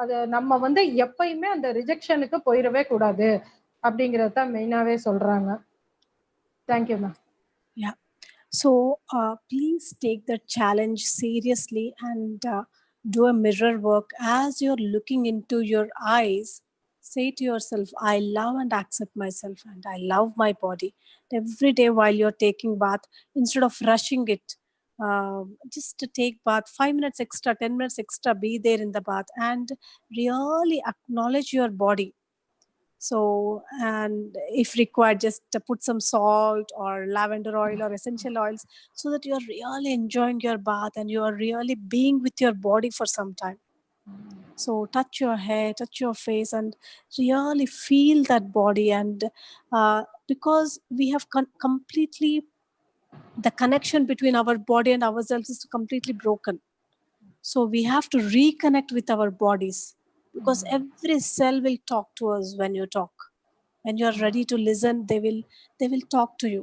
அது நம்ம வந்து எப்பயுமே அந்த ரிஜெக்ஷனுக்கு போயிடவே கூடாது அப்படிங்கறது தான் மெயினாவே சொல்றாங்க. Thank you ma'am. Yeah. So please take the challenge seriously and do a mirror work. As you're looking into your eyes, say to yourself, I love and accept myself and I love my body. Every day while you're taking bath, instead of rushing it, just to take bath 5 minutes extra, 10 minutes extra, be there in the bath and really acknowledge your body. So, and if required, just to put some salt or lavender oil or essential oils so that you're really enjoying your bath and you're really being with your body for some time. So touch your hair, touch your face and really feel that body. And because we have completely, the connection between our body and ourselves is completely broken. So we have to reconnect with our bodies, because every cell will talk to us when you talk. When you are ready to listen, they will talk to you.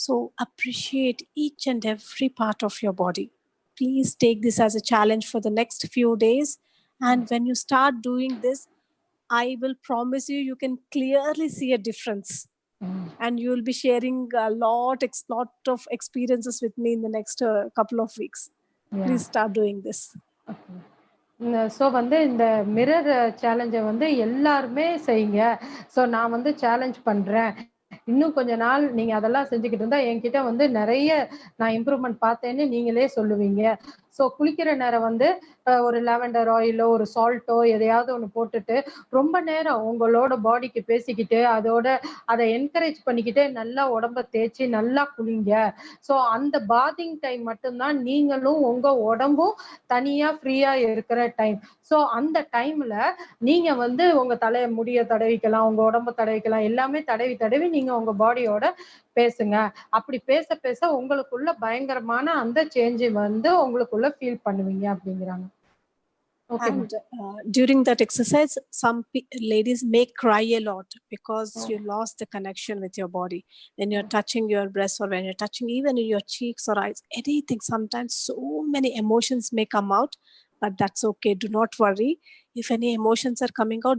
So appreciate each and every part of your body. Please take this as a challenge for the next few days. And when you start doing this, I will promise you, you can clearly see a difference. And you will be sharing a lot of experiences with me in the next couple of weeks. Please start doing this. So வந்து இந்த mirror சேலஞ்சை வந்து எல்லாருமே செய்யுங்க. So நான் வந்து challenge பண்றேன், இன்னும் கொஞ்ச நாள் நீங்க அதெல்லாம் செஞ்சுக்கிட்டு இருந்தா என்கிட்ட வந்து நிறைய நான் இம்ப்ரூவ்மெண்ட் பார்த்தேன்னு நீங்களே சொல்லுவீங்க. ஸோ குளிக்கிற நேரம் வந்து ஒரு லாவெண்டர் ஆயிலோ ஒரு சால்ட்டோ எதையாவது ஒன்று போட்டுட்டு ரொம்ப நேரம் உங்களோட பாடிக்கு பேசிக்கிட்டு அதை என்கரேஜ் பண்ணிக்கிட்டே நல்லா உடம்ப தேய்ச்சி நல்லா குளிங்க. ஸோ அந்த பாத்திங் டைம் மட்டும்தான் நீங்களும் உங்க உடம்பும் தனியா ஃப்ரீயா இருக்கிற டைம். ஸோ அந்த டைம்ல நீங்க வந்து உங்க முடிய தடவிக்கலாம், உங்க உடம்ப தடவிக்கலாம், எல்லாமே தடவி தடவி நீங்க உங்க பாடியோட பேசுங்க. அப்படி பேச பேச உங்களுக்குள்ள பயங்கரமான அந்த சேஞ்ச் வந்து உங்களுக்குள்ள ஃபீல் பண்ணுவீங்க அப்படிங்கிறாங்க. Okay. And during that exercise, some ladies may cry a lot because you lost the connection with your body. When you're touching your breast or when you're touching even in your cheeks or eyes, anything, sometimes so many emotions may come out, but that's okay. Do not worry. If any emotions are coming out,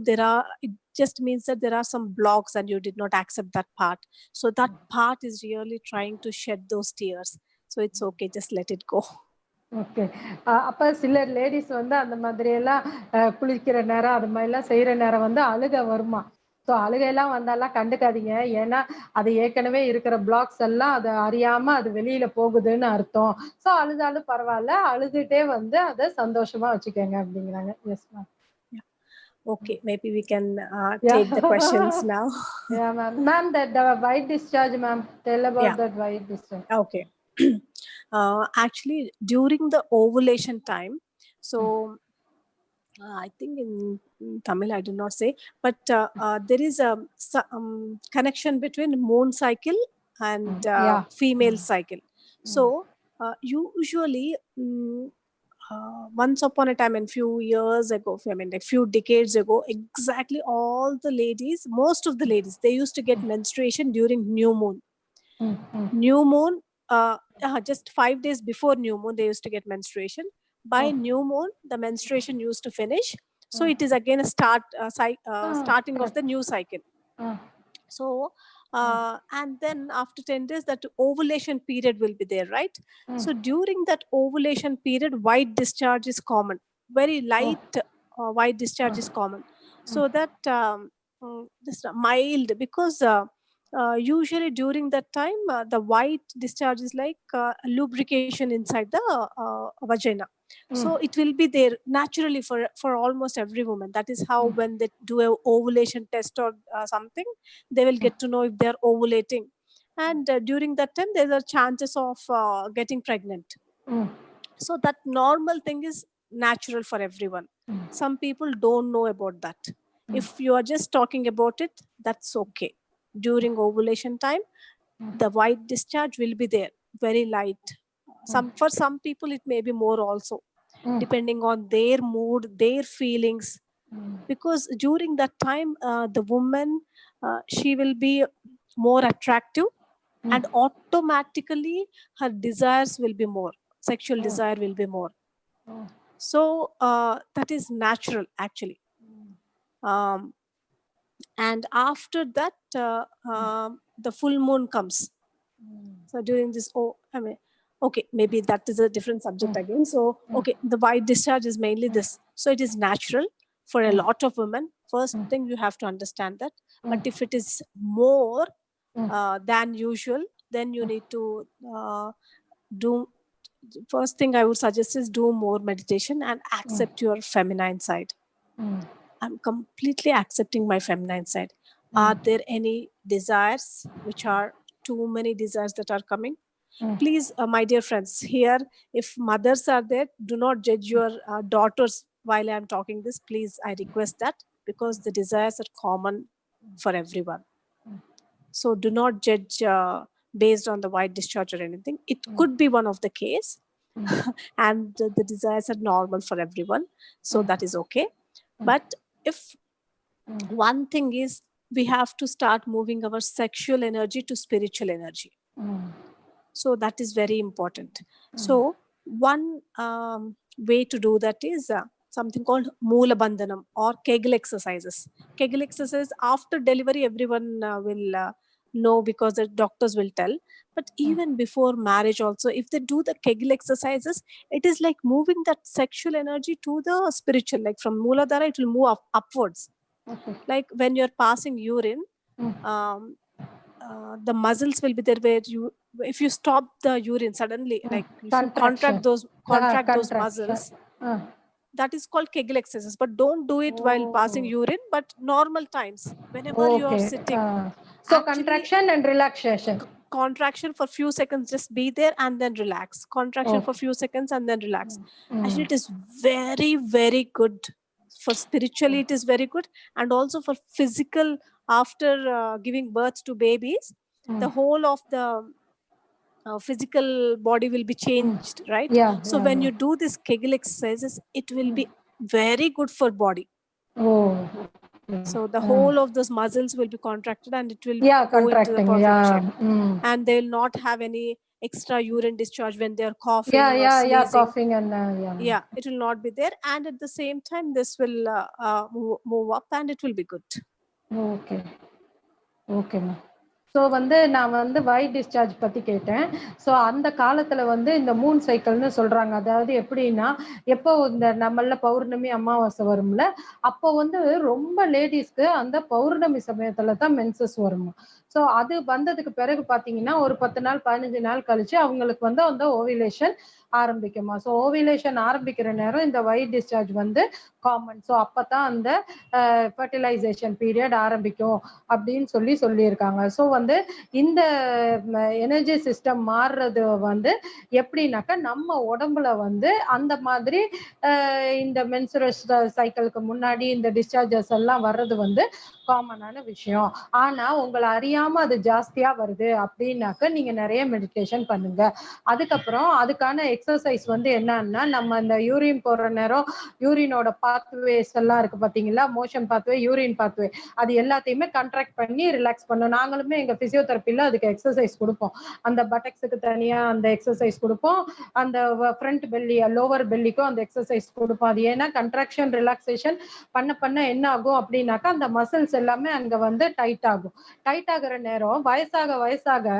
it just means that there are some blocks and you did not accept that part. So that part is really trying to shed those tears. So it's okay. Just let it go. Okay. அப்ப சில ladies வந்து அந்த மாதிரி எல்லாம் குளிக்கிற நேரம் அது மாதிரி எல்லாம் செய்யற நேரம் வந்து அழுக வருமா? ஸோ அழுகையெல்லாம் வந்தாலாம் கண்டுக்காதீங்க. ஏன்னா அது ஏற்கனவே இருக்கிற பிளாக்ஸ் எல்லாம் அதை அறியாம அது வெளியில போகுதுன்னு அர்த்தம். ஸோ அழுதாலும் பரவாயில்ல, அழுதுட்டே வந்து அதை சந்தோஷமா வச்சுக்கோங்க அப்படிங்கிறாங்க. Yes ma'am. Okay, maybe we can take the questions now. Yeah, ma'am. Ma'am, that white discharge, ma'am. Tell about that white discharge. Okay. Actually, during the ovulation time, so I think in Tamil I do not say, but there is a connection between moon cycle and female cycle. So usually once upon a time, and few years ago, I mean like few decades ago, exactly all the ladies, most of the ladies, they used to get menstruation during new moon. New moon, just 5 days before new moon they used to get menstruation. By new moon, the menstruation used to finish. So it is again a starting of the new cycle. So, and then after 10 days, that ovulation period will be there, right? So during that ovulation period, white discharge is common. Very light white discharge is common. So that this mild, because usually during that time, the white discharge is like lubrication inside the vagina. So it will be there naturally for almost every woman. That is how when they do a ovulation test or something, they will get to know if they are ovulating. And during that time, there are chances of getting pregnant. So that normal thing is natural for everyone. Some people don't know about that. If you are just talking about it, that's okay. During ovulation time, the white discharge will be there, very light. For some people, it may be more also, depending on their mood, their feelings. Because during that time, the woman, she will be more attractive, and automatically her desires will be more. Sexual desire will be more. So that is natural, actually. And after that, the full moon comes. So during this, okay, maybe that is a different subject again. So, okay, the white discharge is mainly this. So it is natural for a lot of women. First thing you have to understand that. But if it is more than usual, then you need to do. First thing I would suggest is do more meditation and accept your feminine side. I'm completely accepting my feminine side. Are there any desires, which are too many desires that are coming? Please, my dear friends, here, if mothers are there, do not judge your daughters while I'm talking this. Please, I request that, because the desires are common for everyone. So do not judge based on the white discharge or anything. It could be one of the case. And the desires are normal for everyone. So that is okay. But if one thing is, we have to start moving our sexual energy to spiritual energy. So that is very important. So one way to do that is something called Moola Bandhanam or Kegel exercises. Kegel exercise after delivery, everyone will know, because the doctors will tell. But even before marriage also, if they do the Kegel exercises, it is like moving that sexual energy to the spiritual. Like from Mooladhara, it will move upwards. Like when you're passing urine, the muscles will be there where you, if you stop the urine suddenly, like if you contract those muscles, that is called Kegel exercise. But don't do it while passing urine, but normal times, whenever you are sitting. So contraction and relaxation. Contraction for few seconds, just be there and then relax. Contraction for few seconds and then relax. Actually, it is very, very good. For spiritually, it is very good. And also for physical, after giving birth to babies, the whole of the physical body will be changed, right? So when you do this Kegel exercises, it will be very good for body. So the whole of those muscles will be contracted, and it will go into the perfect shape. And they will not have any extra urine discharge when they are coughing or sneezing. Coughing and it will not be there. And at the same time, this will move up, and it will be good. Okay ma'am. So நான் white discharge பற்றி கேட்டேன். So அந்த காலத்தில் இந்த Moon சைக்கிள்னு சொல்கிறாங்க. அதாவது எப்படின்னா, எப்போ இந்த நம்மள பௌர்ணமி அமாவாசை வரும்ல, அப்போ ரொம்ப லேடிஸ்க்கு அந்த பௌர்ணமி சமயத்தில் தான் மென்சஸ் வரும். ஸோ அது வந்ததுக்கு பிறகு பார்த்தீங்கன்னா, ஒரு 10 நாள் 15 நாள் கழிச்சு அவங்களுக்கு அந்த ஓவிலேஷன் ஆரம்பிக்குமா. ஸோ ஓவிலேஷன் ஆரம்பிக்கிற நேரம் இந்த ஒயிட் டிஸ்சார்ஜ் காமன். ஸோ அப்பதான் அந்த ஃபர்டிலைசேஷன் பீரியட் ஆரம்பிக்கும் அப்படின்னு சொல்லியிருக்காங்க. ஸோ இந்த எனர்ஜி சிஸ்டம் மாறுறது எப்படின்னாக்கா, நம்ம உடம்புல அந்த மாதிரி இந்த மென்சுரல் சைக்கிளுக்கு முன்னாடி இந்த டிஸ்சார்ஜஸ் எல்லாம் வர்றது காமனான விஷயம். ஆனா உங்களை அறியாம பண்ணாம அது ஜாஸ்தியா வருது அப்படின்னாக்க நீங்க நிறைய மெடிடேஷன் பண்ணுங்க. அதுக்கப்புறம் அதுக்கான எக்ஸசைஸ் வந்து என்னன்னா, நம்ம இந்த யூரின் போற நேரம் யூரினோட பாத்வேஸ் எல்லாம் இருக்கு பாத்தீங்களா, மோஷன் பாத்வே, யூரின் பாத்வே, அது எல்லாத்தையுமே கண்ட்ராக்ட் பண்ணி ரிலாக்ஸ் பண்ணும். நாங்களுமே எங்க பிசியோதெரப்பில அதுக்கு எக்ஸசைஸ் கொடுப்போம். அந்த பட்டக்ஸுக்கு தனியா அந்த எக்ஸசைஸ் கொடுப்போம், அந்த ஃப்ரண்ட் பெல்லி லோவர் பெல்லிக்கும் அந்த எக்ஸசைஸ் கொடுப்போம். அது ஏன்னா கண்ட்ராக்ஷன் ரிலாக்ஸேஷன் பண்ண பண்ண என்ன ஆகும் அப்படின்னாக்கா அந்த மசில்ஸ் எல்லாமே அங்க வந்து டைட் ஆகும். டைட் ஆகுற நேரம் வயசாக வயசாக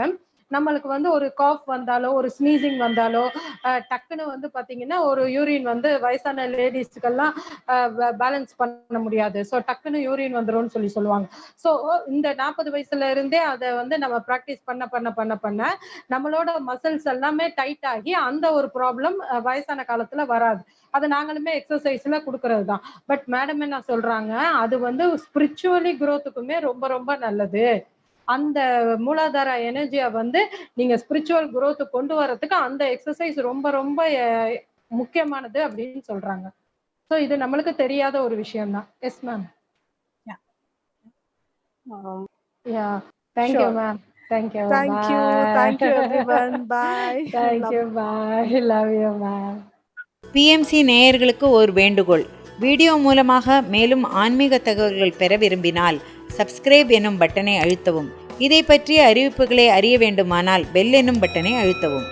நம்மளுக்கு வந்து ஒரு காஃப் வந்தாலோ ஒரு ஸ்னீசிங் வந்தாலோ டக்குன்னு வந்து பாத்தீங்கன்னா ஒரு யூரின் வந்து வயசான லேடிஸ்க்கெல்லாம் பேலன்ஸ் பண்ண முடியாது. ஸோ டக்குன்னு யூரின் வந்துரும்னு சொல்லுவாங்க. ஸோ இந்த 40 வயசுல இருந்தே அதை வந்து நம்ம ப்ராக்டிஸ் பண்ண பண்ண பண்ண பண்ண நம்மளோட மசில்ஸ் எல்லாமே டைட் ஆகி அந்த ஒரு ப்ராப்ளம் வயசான காலத்துல வராது. அது நாங்களுமே எக்ஸசைஸ்ல கொடுக்கறது தான். பட் மேடம் என்ன சொல்றாங்க, அது வந்து ஸ்பிரிச்சுவலி growthக்குமே ரொம்ப ரொம்ப நல்லது. அந்த மூலாதார எனர்ஜிய வந்து நீங்க ஸ்பிரிச்சுவல் growth கொண்டு வரதுக்கு அந்த எக்ஸசைஸ் ரொம்ப ரொம்ப முக்கியமானது அப்படின்னு சொல்றாங்க. ஸோ இது நம்மளுக்கு தெரியாத ஒரு விஷயம் தான். Yes ma'am. Yeah, thank you ma'am. Thank you. Thank you. Thank you everyone. Bye. Thank you. Bye. Love you, ma'am. PMC நேயர்களுக்கு ஒரு வேண்டுகோள். வீடியோ மூலமாக மேலும் ஆன்மீக தகவல்கள் பெற விரும்பினால் சப்ஸ்கிரைப் எனும் பட்டனை அழுத்தவும். இதை பற்றிய அறிவிப்புகளை அறிய வேண்டுமானால் பெல் எனும் பட்டனை அழுத்தவும்.